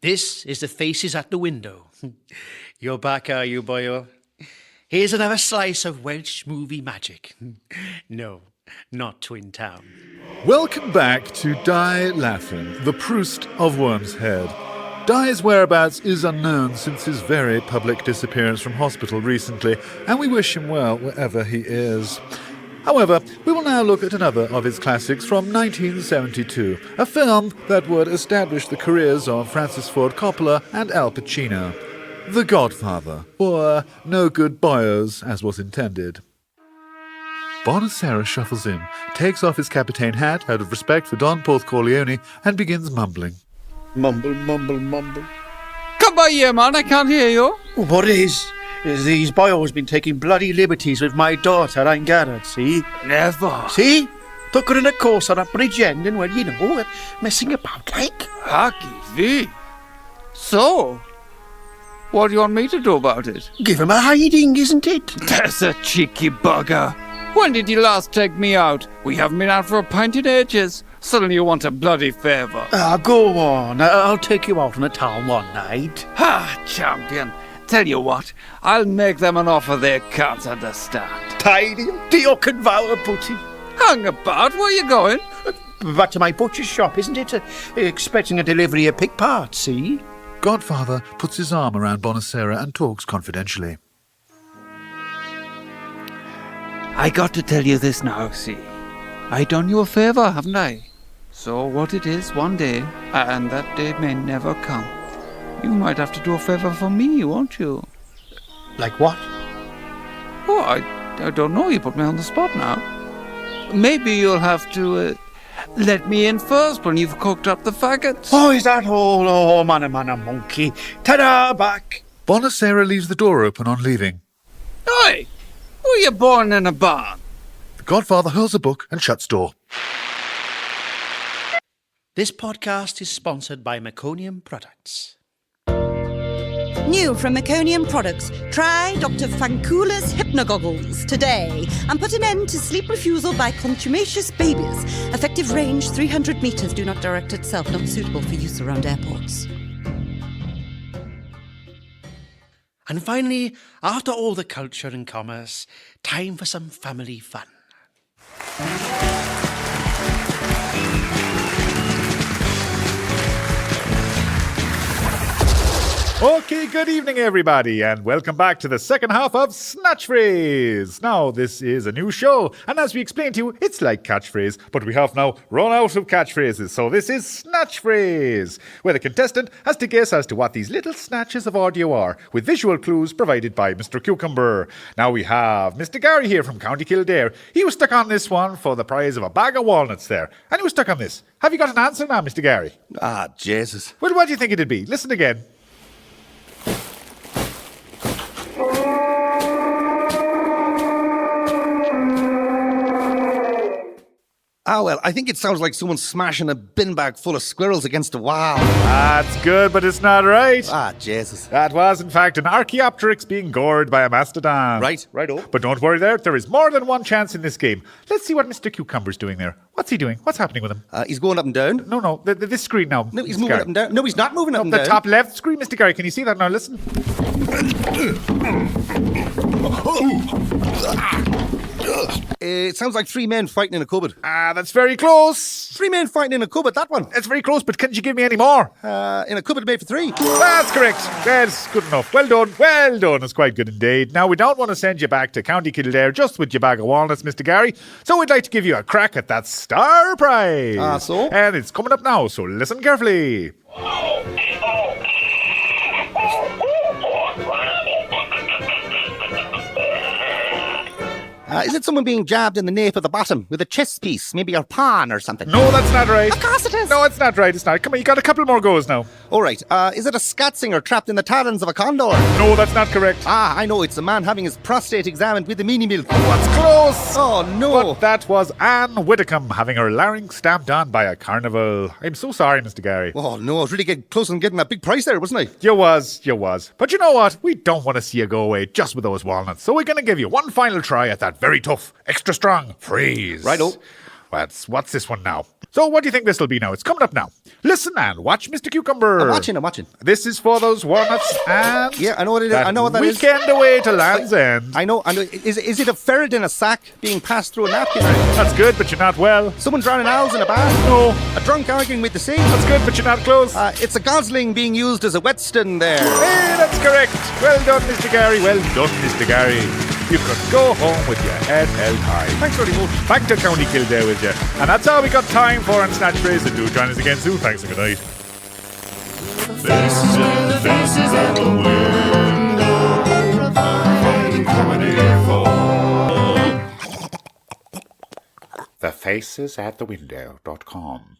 This is the faces at the window. You're back, are you, boyo? Here's another slice of Welsh movie magic. No, not Twin Town. Welcome back to Dai Laffin, the Proust of Worm's Head. Dai's whereabouts is unknown since his very public disappearance from hospital recently, and we wish him well wherever he is. However, we will now look at another of his classics from 1972, a film that would establish the careers of Francis Ford Coppola and Al Pacino. The Godfather, or No Good Boyos, as was intended. Bonacera shuffles in, takes off his capitaine hat out of respect for Don Corleone, and begins mumbling. Mumble, mumble, mumble. Come by here, man, I can't hear you. What is these boyos been taking bloody liberties with my daughter, I'm Garrett, see? Never. See? Took her in a course on a bridge ending, well, you know, messing about like. Hockey V. So, what do you want me to do about it? Give him a hiding, isn't it? There's a cheeky bugger. When did you last take me out? We haven't been out for a pint in ages. Suddenly you want a bloody favour. Go on, I'll take you out on a town one night. Ha, champion. Tell you what, I'll make them an offer they can't understand. Tidy, Dio can vow a putty. Hang about, where you going? Back to my butcher's shop, isn't it? Expecting a delivery of pig parts, see? Godfather puts his arm around Bonacera and talks confidentially. I got to tell you this now, see. I done you a favour, haven't I? So what it is one day, and that day may never come, you might have to do a favour for me, won't you? Like what? Oh, I don't know, you put me on the spot now. Maybe you'll have to let me in first when you've cooked up the faggots. Oh, is that all? Oh, man, a monkey. Ta-da, back. Bonacera leaves the door open on leaving. Oi! Were you born in a barn? The Godfather hurls a book and shuts door. This podcast is sponsored by Meconium Products. New from Meconium Products, try Dr. Fankula's Hypnogoggles today and put an end to sleep refusal by contumacious babies. Effective range 300 metres, do not direct itself, not suitable for use around airports. And finally, after all the culture and commerce, time for some family fun. Okay, good evening everybody, and welcome back to the second half of Snatch Phrase. Now, this is a new show, and as we explained to you, it's like catchphrase, but we have now run out of catchphrases, so this is Snatch Phrase, where the contestant has to guess as to what these little snatches of audio are, with visual clues provided by Mr. Cucumber. Now we have Mr. Gary here from County Kildare. He was stuck on this one for the prize of a bag of walnuts there, and he was stuck on this. Have you got an answer now, Mr. Gary? Ah, Jesus. Well, what do you think it'd be? Listen again. Ah, well, I think it sounds like someone smashing a bin bag full of squirrels against a wall. That's good, but it's not right. Ah, Jesus. That was, in fact, an Archaeopteryx being gored by a mastodon. Righto. But don't worry there is more than one chance in this game. Let's see what Mr. Cucumber's doing there. What's he doing? What's happening with him? He's going up and down. No, this screen now. No, he's Mr. moving Gary. up and down. No, he's not moving up and The down. top left screen, Mr. Gary. Can you see that now? Listen. It sounds like three men fighting in a cupboard. Ah, that's very close. Three men fighting in a cupboard, that one. It's very close, but can't you give me any more? In a cupboard made for three. That's correct. That's good enough. Well done. Well done. It's quite good indeed. Now, we don't want to send you back to County Kildare just with your bag of walnuts, Mr. Gary. So we'd like to give you a crack at that star prize. Ah, so? And it's coming up now, so listen carefully. Is it someone being jabbed in the nape of the bottom with a chess piece, maybe a pawn or something? No, that's not right. Of course it is. No, it's not right. It's not. Come on, you got a couple more goes now. All right. Is it a scat singer trapped in the talons of a condor? No, that's not correct. Ah, I know. It's a man having his prostate examined with the mini milk. What's close? Oh, no. But that was Anne Widdecombe having her larynx stamped on by a carnival. I'm so sorry, Mr. Gary. Oh, no. I was really getting close on getting that big prize there, wasn't I? You was. But you know what? We don't want to see you go away just with those walnuts. So we're going to give you one final try at that very tough, extra strong phrase. Righto. What's this one now? So what do you think this will be now? It's coming up now. Listen and watch Mr. Cucumber. I'm watching. This is for those walnuts and... Yeah, I know what it is. I know what that is. Weekend away to Land's End. I know. Is it a ferret in a sack being passed through a napkin? That's good, but you're not well. Someone drowning owls in a bath? No. A drunk arguing with the sea? That's good, but you're not close. It's a gosling being used as a whetstone there. Hey, that's correct. Well done, Mr. Gary. Well done, Mr. Gary. You could go home with your head held high. Thanks very much. Back to County Kildare with you. And that's all we got time for on Snatch Race. And do join us again soon. Thanks and good night. Faces at the window, providing comedy for. TheFacesAtTheWindow.com